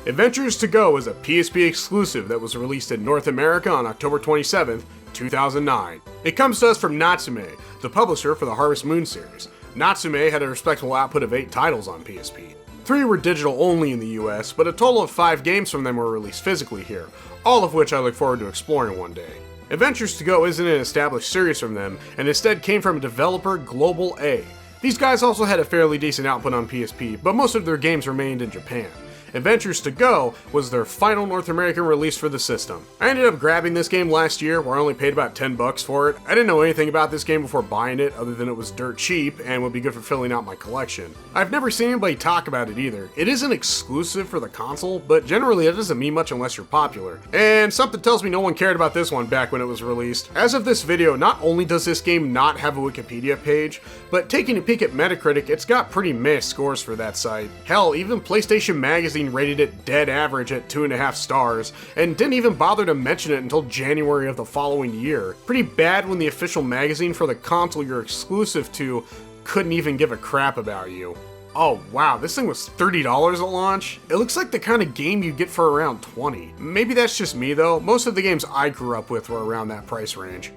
Adventures to Go is a PSP exclusive that was released in North America on October 27th, 2009. It comes to us from Natsume, the publisher for the Harvest Moon series. Natsume had a respectable output of 8 titles on PSP. 3 were digital only in the US, but a total of 5 games from them were released physically here, all of which I look forward to exploring one day. Adventures to Go isn't an established series from them, and instead came from developer Global A. These guys also had a fairly decent output on PSP, but most of their games remained in Japan. Adventures to Go was their final North American release for the system. I ended up grabbing this game last year, where I only paid about $10 for it. I didn't know anything about this game before buying it, other than it was dirt cheap and would be good for filling out my collection. I've never seen anybody talk about it either. It isn't exclusive for the console, but generally it doesn't mean much unless you're popular. And something tells me no one cared about this one back when it was released. As of this video, not only does this game not have a Wikipedia page, but taking a peek at Metacritic, it's got pretty meh scores for that site. Hell, even PlayStation Magazine rated it dead average at 2.5 stars, and didn't even bother to mention it until January of the following year. Pretty bad when the official magazine for the console you're exclusive to couldn't even give a crap about you. Oh wow, this thing was $30 at launch? It looks like the kind of game you get for around $20. Maybe that's just me though, most of the games I grew up with were around that price range.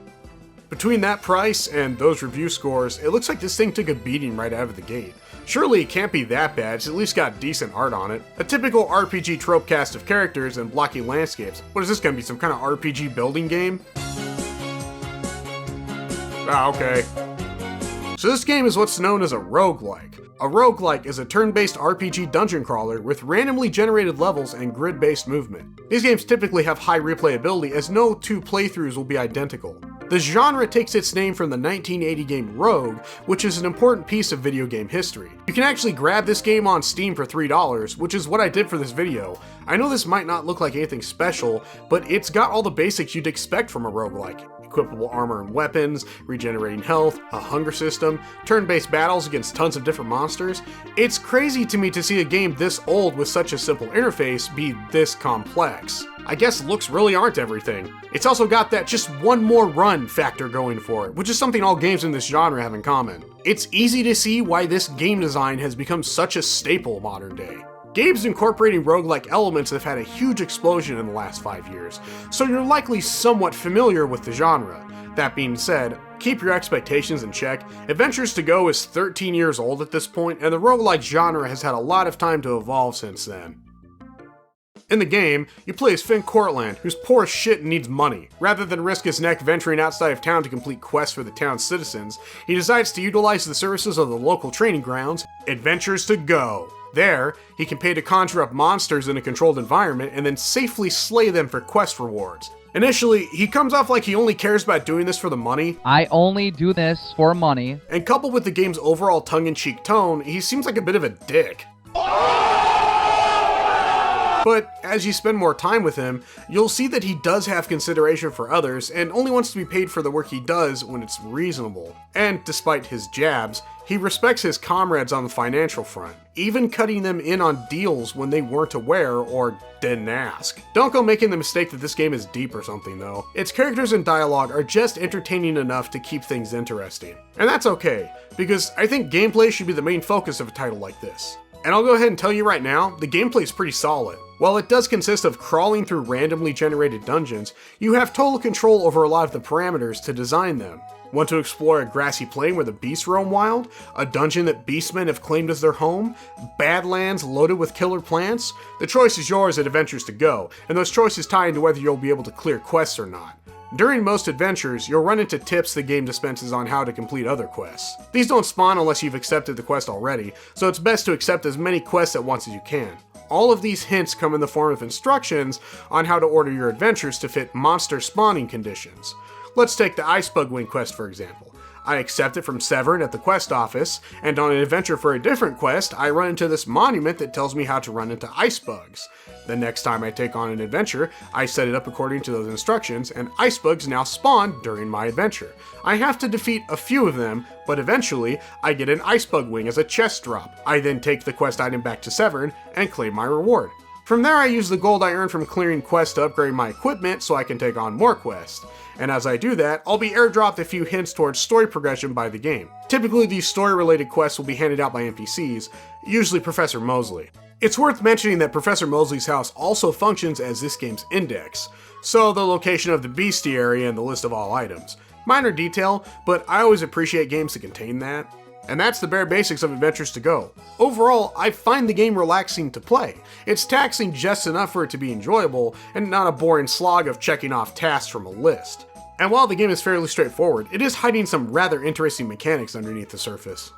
Between that price and those review scores, it looks like this thing took a beating right out of the gate. Surely it can't be that bad, it's at least got decent art on it. A typical RPG trope cast of characters and blocky landscapes. What is this gonna be, some kind of RPG building game? Ah, okay. So this game is what's known as a roguelike. A roguelike is a turn-based RPG dungeon crawler with randomly generated levels and grid-based movement. These games typically have high replayability as no 2 playthroughs will be identical. The genre takes its name from the 1980 game Rogue, which is an important piece of video game history. You can actually grab this game on Steam for $3, which is what I did for this video. I know this might not look like anything special, but it's got all the basics you'd expect from a roguelike. Equipable armor and weapons, regenerating health, a hunger system, turn-based battles against tons of different monsters. It's crazy to me to see a game this old with such a simple interface be this complex. I guess looks really aren't everything. It's also got that just one more run factor going for it, which is something all games in this genre have in common. It's easy to see why this game design has become such a staple modern day. Games incorporating roguelike elements have had a huge explosion in the last 5 years, so you're likely somewhat familiar with the genre. That being said, keep your expectations in check. Adventures to Go is 13 years old at this point, and the roguelike genre has had a lot of time to evolve since then. In the game, you play as Courtland, who's poor as shit and needs money. Rather than risk his neck venturing outside of town to complete quests for the town's citizens, he decides to utilize the services of the local training grounds, Adventures to Go. There, he can pay to conjure up monsters in a controlled environment and then safely slay them for quest rewards. Initially, he comes off like he only cares about doing this for the money. I only do this for money. And coupled with the game's overall tongue-in-cheek tone, he seems like a bit of a dick. But as you spend more time with him, you'll see that he does have consideration for others and only wants to be paid for the work he does when it's reasonable. And despite his jabs, he respects his comrades on the financial front, even cutting them in on deals when they weren't aware or didn't ask. Don't go making the mistake that this game is deep or something though. Its characters and dialogue are just entertaining enough to keep things interesting. And that's okay, because I think gameplay should be the main focus of a title like this. And I'll go ahead and tell you right now, the gameplay is pretty solid. While it does consist of crawling through randomly generated dungeons, you have total control over a lot of the parameters to design them. Want to explore a grassy plain where the beasts roam wild? A dungeon that beastmen have claimed as their home? Badlands loaded with killer plants? The choice is yours at Adventures to Go, and those choices tie into whether you'll be able to clear quests or not. During most adventures, you'll run into tips the game dispenses on how to complete other quests. These don't spawn unless you've accepted the quest already, so it's best to accept as many quests at once as you can. All of these hints come in the form of instructions on how to order your adventures to fit monster spawning conditions. Let's take the Ice Bug Wing quest for example. I accept it from Severn at the quest office, and on an adventure for a different quest, I run into this monument that tells me how to run into ice bugs. The next time I take on an adventure, I set it up according to those instructions, and ice bugs now spawn during my adventure. I have to defeat a few of them, but eventually, I get an Ice Bug Wing as a chest drop. I then take the quest item back to Severn and claim my reward. From there, I use the gold I earn from clearing quests to upgrade my equipment so I can take on more quests. And as I do that, I'll be airdropped a few hints towards story progression by the game. Typically, these story-related quests will be handed out by NPCs, usually Professor Mosley. It's worth mentioning that Professor Mosley's house also functions as this game's index, so the location of the bestiary and the list of all items. Minor detail, but I always appreciate games that contain that. And that's the bare basics of Adventures to Go. Overall, I find the game relaxing to play. It's taxing just enough for it to be enjoyable, and not a boring slog of checking off tasks from a list. And while the game is fairly straightforward, it is hiding some rather interesting mechanics underneath the surface.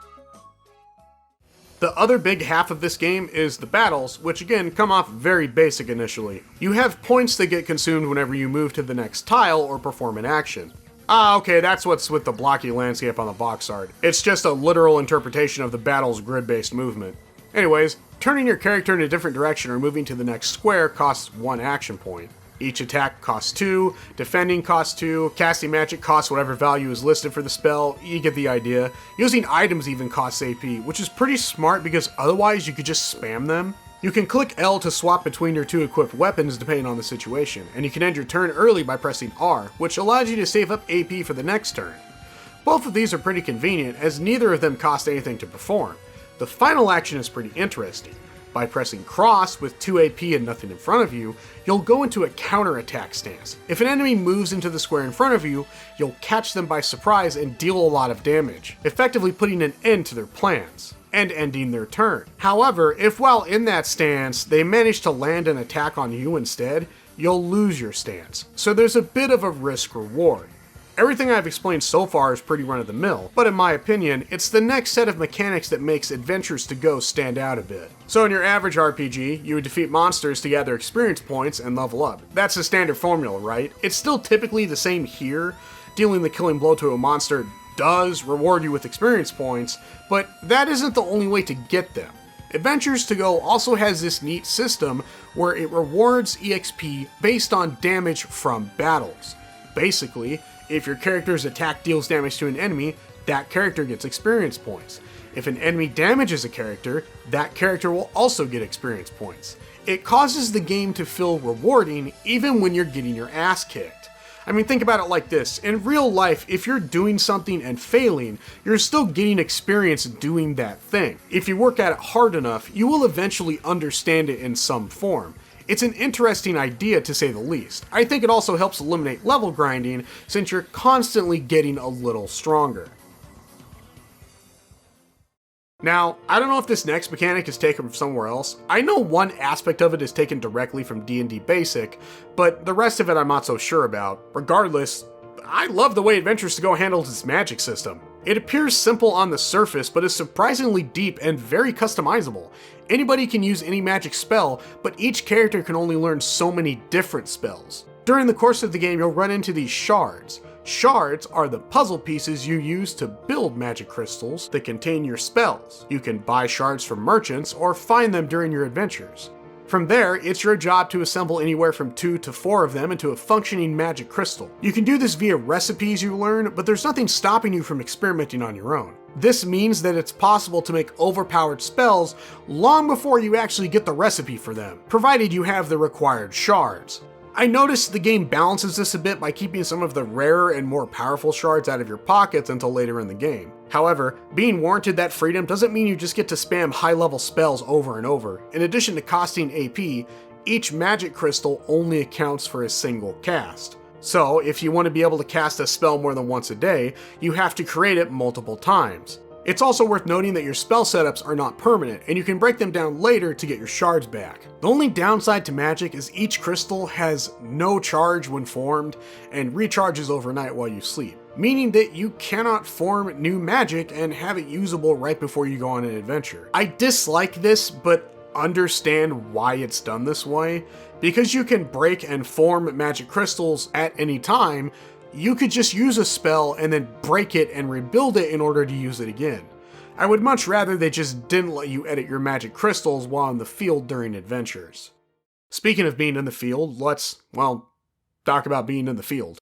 The other big half of this game is the battles, which again come off very basic initially. You have points that get consumed whenever you move to the next tile or perform an action. Ah, okay, that's what's with the blocky landscape on the box art. It's just a literal interpretation of the battle's grid-based movement. Anyways, turning your character in a different direction or moving to the next square costs 1 action point. Each attack costs 2, defending costs 2, casting magic costs whatever value is listed for the spell, you get the idea. Using items even costs AP, which is pretty smart because otherwise you could just spam them. You can click L to swap between your 2 equipped weapons depending on the situation, and you can end your turn early by pressing R, which allows you to save up AP for the next turn. Both of these are pretty convenient as neither of them cost anything to perform. The final action is pretty interesting. By pressing cross with 2 AP and nothing in front of you, you'll go into a counter-attack stance. If an enemy moves into the square in front of you, you'll catch them by surprise and deal a lot of damage, effectively putting an end to their plans and ending their turn. However, if while in that stance, they manage to land an attack on you instead, you'll lose your stance. So there's a bit of a risk-reward. Everything I've explained so far is pretty run-of-the-mill, but in my opinion, it's the next set of mechanics that makes Adventures to Go stand out a bit. So in your average RPG, you would defeat monsters to gather experience points and level up. That's the standard formula, right? It's still typically the same here. Dealing the killing blow to a monster does reward you with experience points, but that isn't the only way to get them. Adventures to Go also has this neat system where it rewards EXP based on damage from battles. Basically, if your character's attack deals damage to an enemy, that character gets experience points. If an enemy damages a character, that character will also get experience points. It causes the game to feel rewarding even when you're getting your ass kicked. I mean, think about it like this. In real life, if you're doing something and failing, you're still getting experience doing that thing. If you work at it hard enough, you will eventually understand it in some form. It's an interesting idea to say the least. I think it also helps eliminate level grinding since you're constantly getting a little stronger. Now, I don't know if this next mechanic is taken from somewhere else. I know one aspect of it is taken directly from D&D Basic, but the rest of it I'm not so sure about. Regardless, I love the way Adventures to Go handles its magic system. It appears simple on the surface, but is surprisingly deep and very customizable. Anybody can use any magic spell, but each character can only learn so many different spells. During the course of the game, you'll run into these shards. Shards are the puzzle pieces you use to build magic crystals that contain your spells. You can buy shards from merchants or find them during your adventures. From there, it's your job to assemble anywhere from 2 to 4 of them into a functioning magic crystal. You can do this via recipes you learn, but there's nothing stopping you from experimenting on your own. This means that it's possible to make overpowered spells long before you actually get the recipe for them, provided you have the required shards. I noticed the game balances this a bit by keeping some of the rarer and more powerful shards out of your pockets until later in the game. However, being warranted that freedom doesn't mean you just get to spam high-level spells over and over. In addition to costing AP, each magic crystal only accounts for a single cast. So, if you want to be able to cast a spell more than once a day, you have to create it multiple times. It's also worth noting that your spell setups are not permanent, and you can break them down later to get your shards back. The only downside to magic is each crystal has no charge when formed, and recharges overnight while you sleep, meaning that you cannot form new magic and have it usable right before you go on an adventure. I dislike this, but understand why it's done this way. Because you can break and form magic crystals at any time, you could just use a spell and then break it and rebuild it in order to use it again. I would much rather they just didn't let you edit your magic crystals while in the field during adventures. Speaking of being in the field, let's, well, talk about being in the field.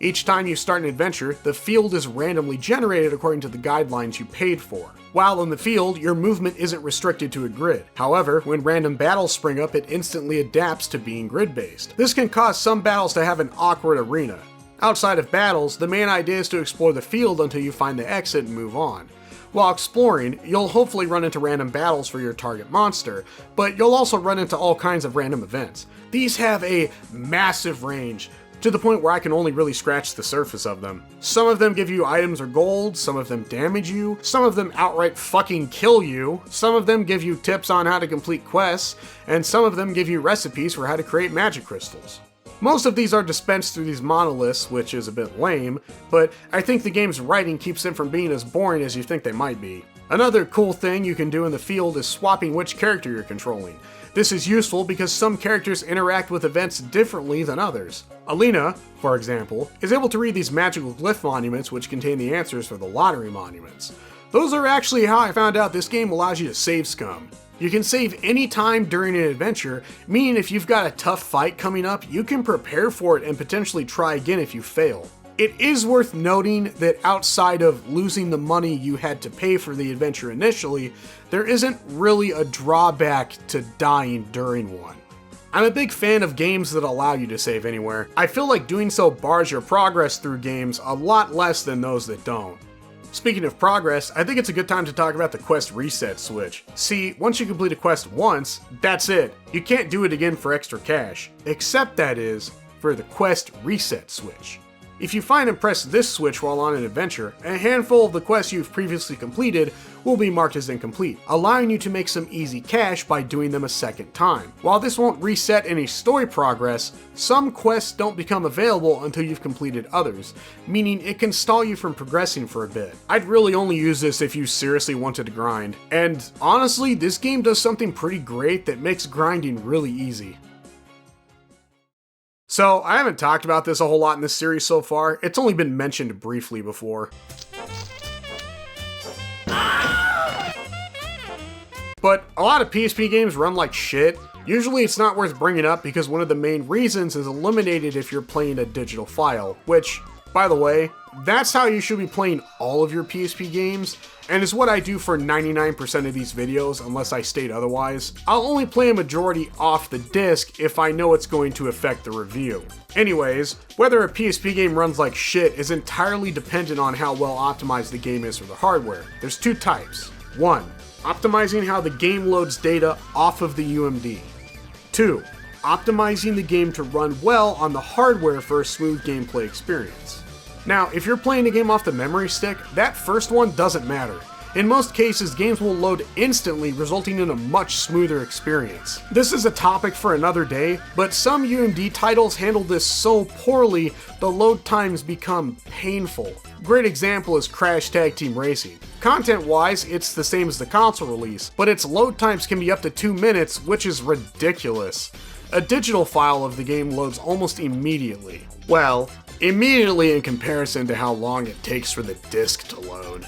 Each time you start an adventure, the field is randomly generated according to the guidelines you paid for. While in the field, your movement isn't restricted to a grid. However, when random battles spring up, it instantly adapts to being grid-based. This can cause some battles to have an awkward arena. Outside of battles, the main idea is to explore the field until you find the exit and move on. While exploring, you'll hopefully run into random battles for your target monster, but you'll also run into all kinds of random events. These have a massive range, to the point where I can only really scratch the surface of them. Some of them give you items or gold, some of them damage you, some of them outright fucking kill you, some of them give you tips on how to complete quests, and some of them give you recipes for how to create magic crystals. Most of these are dispensed through these monoliths, which is a bit lame, but I think the game's writing keeps them from being as boring as you think they might be. Another cool thing you can do in the field is swapping which character you're controlling. This is useful because some characters interact with events differently than others. Alina, for example, is able to read these magical glyph monuments which contain the answers for the lottery monuments. Those are actually how I found out this game allows you to save scum. You can save any time during an adventure, meaning if you've got a tough fight coming up, you can prepare for it and potentially try again if you fail. It is worth noting that outside of losing the money you had to pay for the adventure initially, there isn't really a drawback to dying during one. I'm a big fan of games that allow you to save anywhere. I feel like doing so bars your progress through games a lot less than those that don't. Speaking of progress, I think it's a good time to talk about the quest reset switch. See, once you complete a quest once, that's it. You can't do it again for extra cash. Except that is, for the quest reset switch. If you find and press this switch while on an adventure, a handful of the quests you've previously completed will be marked as incomplete, allowing you to make some easy cash by doing them a second time. While this won't reset any story progress, some quests don't become available until you've completed others, meaning it can stall you from progressing for a bit. I'd really only use this if you seriously wanted to grind, and honestly, this game does something pretty great that makes grinding really easy. So, I haven't talked about this a whole lot in this series so far, it's only been mentioned briefly before. But a lot of PSP games run like shit. Usually it's not worth bringing up because one of the main reasons is eliminated if you're playing a digital file, which, by the way, that's how you should be playing all of your PSP games, and is what I do for 99% of these videos unless I state otherwise. I'll only play a majority off the disc if I know it's going to affect the review. Anyways, whether a PSP game runs like shit is entirely dependent on how well optimized the game is for the hardware. There's two types. 1. Optimizing how the game loads data off of the UMD. 2. Optimizing the game to run well on the hardware for a smooth gameplay experience. Now, if you're playing a game off the memory stick, that first one doesn't matter. In most cases, games will load instantly, resulting in a much smoother experience. This is a topic for another day, but some UMD titles handle this so poorly, the load times become painful. Great example is Crash Tag Team Racing. Content-wise, it's the same as the console release, but its load times can be up to 2 minutes, which is ridiculous. A digital file of the game loads almost immediately. Well, immediately in comparison to how long it takes for the disc to load.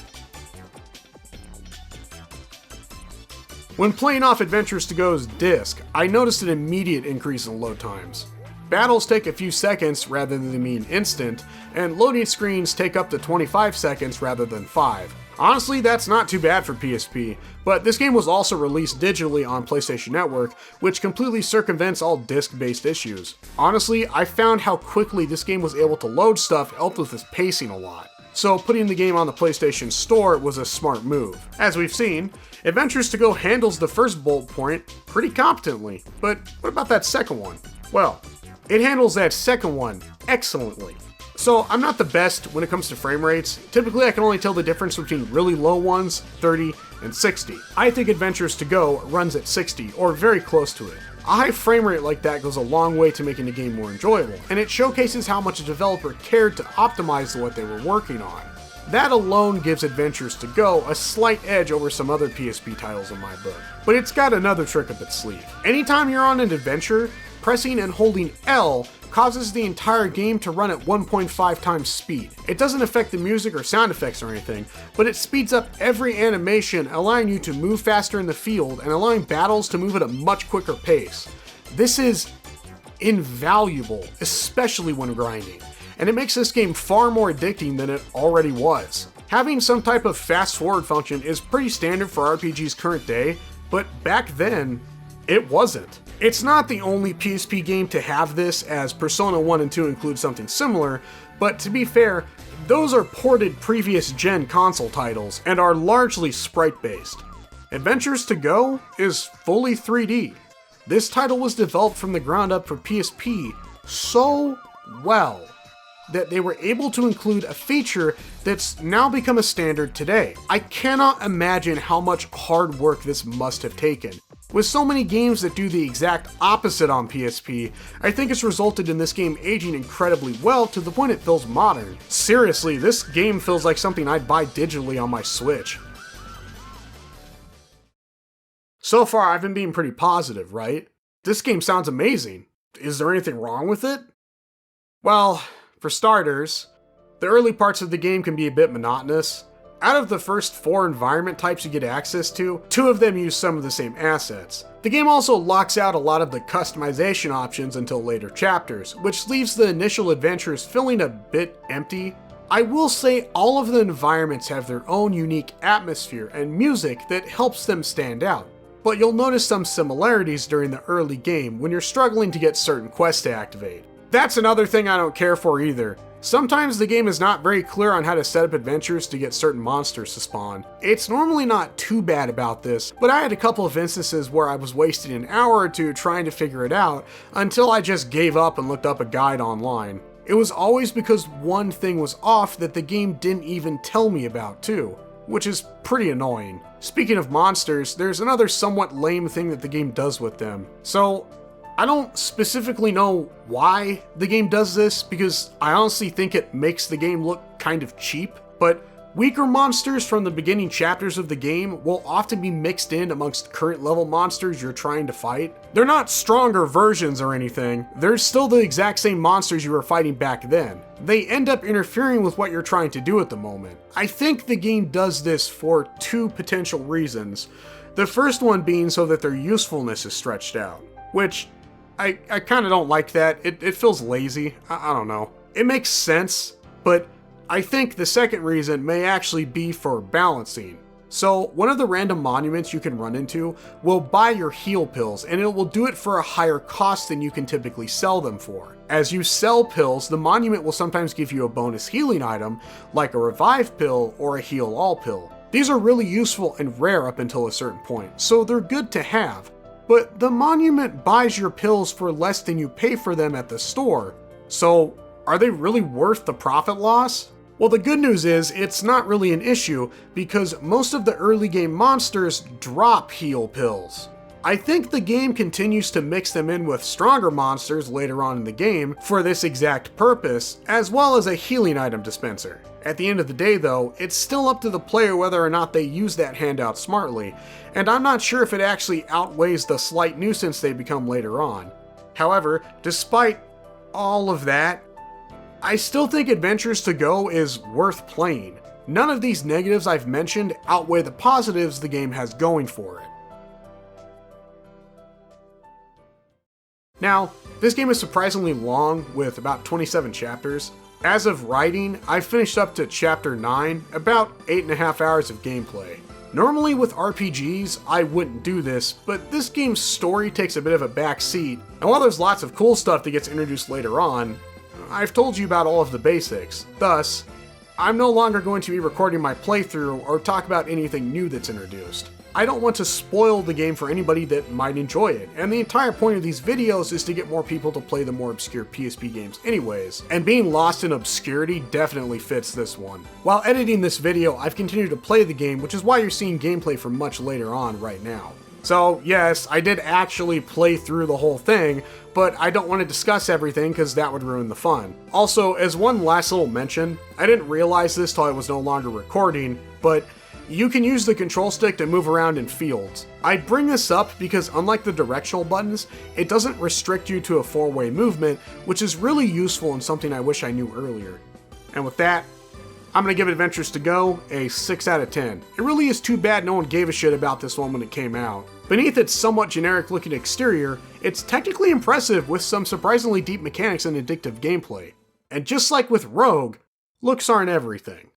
When playing off Adventures to Go's disc, I noticed an immediate increase in load times. Battles take a few seconds rather than being instant, and loading screens take up to 25 seconds rather than 5. Honestly, that's not too bad for PSP, but this game was also released digitally on PlayStation Network, which completely circumvents all disc-based issues. Honestly, I found how quickly this game was able to load stuff helped with its pacing a lot. So putting the game on the PlayStation Store was a smart move. As we've seen, Adventures to Go handles the first bullet point pretty competently, but what about that second one? Well, it handles that second one excellently. So I'm not the best when it comes to frame rates. Typically I can only tell the difference between really low ones, 30, and 60. I think Adventures to Go runs at 60, or very close to it. A high frame rate like that goes a long way to making the game more enjoyable, and it showcases how much a developer cared to optimize what they were working on. That alone gives Adventures to Go a slight edge over some other PSP titles in my book. But it's got another trick up its sleeve. Anytime you're on an adventure, pressing and holding L causes the entire game to run at 1.5 times speed. It doesn't affect the music or sound effects or anything, but it speeds up every animation, allowing you to move faster in the field and allowing battles to move at a much quicker pace. This is invaluable, especially when grinding, and it makes this game far more addicting than it already was. Having some type of fast forward function is pretty standard for RPGs current day, but back then, it wasn't. It's not the only PSP game to have this, as Persona 1 and 2 include something similar, but to be fair, Those are ported previous gen console titles and are largely sprite-based. Adventures to Go is fully 3D. This title was developed from the ground up for PSP so well that they were able to include a feature that's now become a standard today. I cannot imagine how much hard work this must have taken. With so many games that do the exact opposite on PSP, I think it's resulted in this game aging incredibly well to the point it feels modern. Seriously, this game feels like something I'd buy digitally on my Switch. So far, I've been being pretty positive, right? This game sounds amazing. Is there anything wrong with it? Well, for starters, the early parts of the game can be a bit monotonous. Out of the first 4 environment types you get access to, 2 of them use some of the same assets. The game also locks out a lot of the customization options until later chapters, which leaves the initial adventures feeling a bit empty. I will say all of the environments have their own unique atmosphere and music that helps them stand out, but you'll notice some similarities during the early game when you're struggling to get certain quests to activate. That's another thing I don't care for either. Sometimes the game is not very clear on how to set up adventures to get certain monsters to spawn. It's normally not too bad about this, but I had a couple of instances where I was wasting an hour or two trying to figure it out until I just gave up and looked up a guide online. It was always because one thing was off that the game didn't even tell me about too, which is pretty annoying. Speaking of monsters, there's another somewhat lame thing that the game does with them. So, I don't specifically know why the game does this, because I honestly think it makes the game look kind of cheap, but weaker monsters from the beginning chapters of the game will often be mixed in amongst current level monsters you're trying to fight. They're not stronger versions or anything, they're still the exact same monsters you were fighting back then. They end up interfering with what you're trying to do at the moment. I think the game does this for 2 potential reasons. The first one being so that their usefulness is stretched out, which I kind of don't like that. It feels lazy. I don't know. It makes sense, but I think the second reason may actually be for balancing. So one of the random monuments you can run into will buy your heal pills, and it will do it for a higher cost than you can typically sell them for. As you sell pills, the monument will sometimes give you a bonus healing item, like a revive pill or a heal all pill. These are really useful and rare up until a certain point, so they're good to have. But the monument buys your pills for less than you pay for them at the store. So, are they really worth the profit loss? Well, the good news is it's not really an issue because most of the early game monsters drop heal pills. I think the game continues to mix them in with stronger monsters later on in the game for this exact purpose, as well as a healing item dispenser. At the end of the day though, it's still up to the player whether or not they use that handout smartly, and I'm not sure if it actually outweighs the slight nuisance they become later on. However, despite all of that, I still think Adventures to Go is worth playing. None of these negatives I've mentioned outweigh the positives the game has going for it. Now, this game is surprisingly long with about 27 chapters. As of writing, I've finished up to chapter 9, about 8.5 hours of gameplay. Normally with RPGs, I wouldn't do this, but this game's story takes a bit of a back seat, and while there's lots of cool stuff that gets introduced later on, I've told you about all of the basics. Thus, I'm no longer going to be recording my playthrough or talk about anything new that's introduced. I don't want to spoil the game for anybody that might enjoy it, and the entire point of these videos is to get more people to play the more obscure PSP games anyways, and being lost in obscurity definitely fits this one. While editing this video, I've continued to play the game, which is why you're seeing gameplay from much later on right now. So yes, I did actually play through the whole thing, but I don't want to discuss everything because that would ruin the fun. Also, as one last little mention, I didn't realize this till I was no longer recording, but you can use the control stick to move around in fields. I bring this up because unlike the directional buttons, it doesn't restrict you to a 4-way movement, which is really useful and something I wish I knew earlier. And with that, I'm gonna give Adventures to Go a 6 out of 10. It really is too bad no one gave a shit about this one when it came out. Beneath its somewhat generic looking exterior, it's technically impressive with some surprisingly deep mechanics and addictive gameplay. And just like with Rogue, looks aren't everything.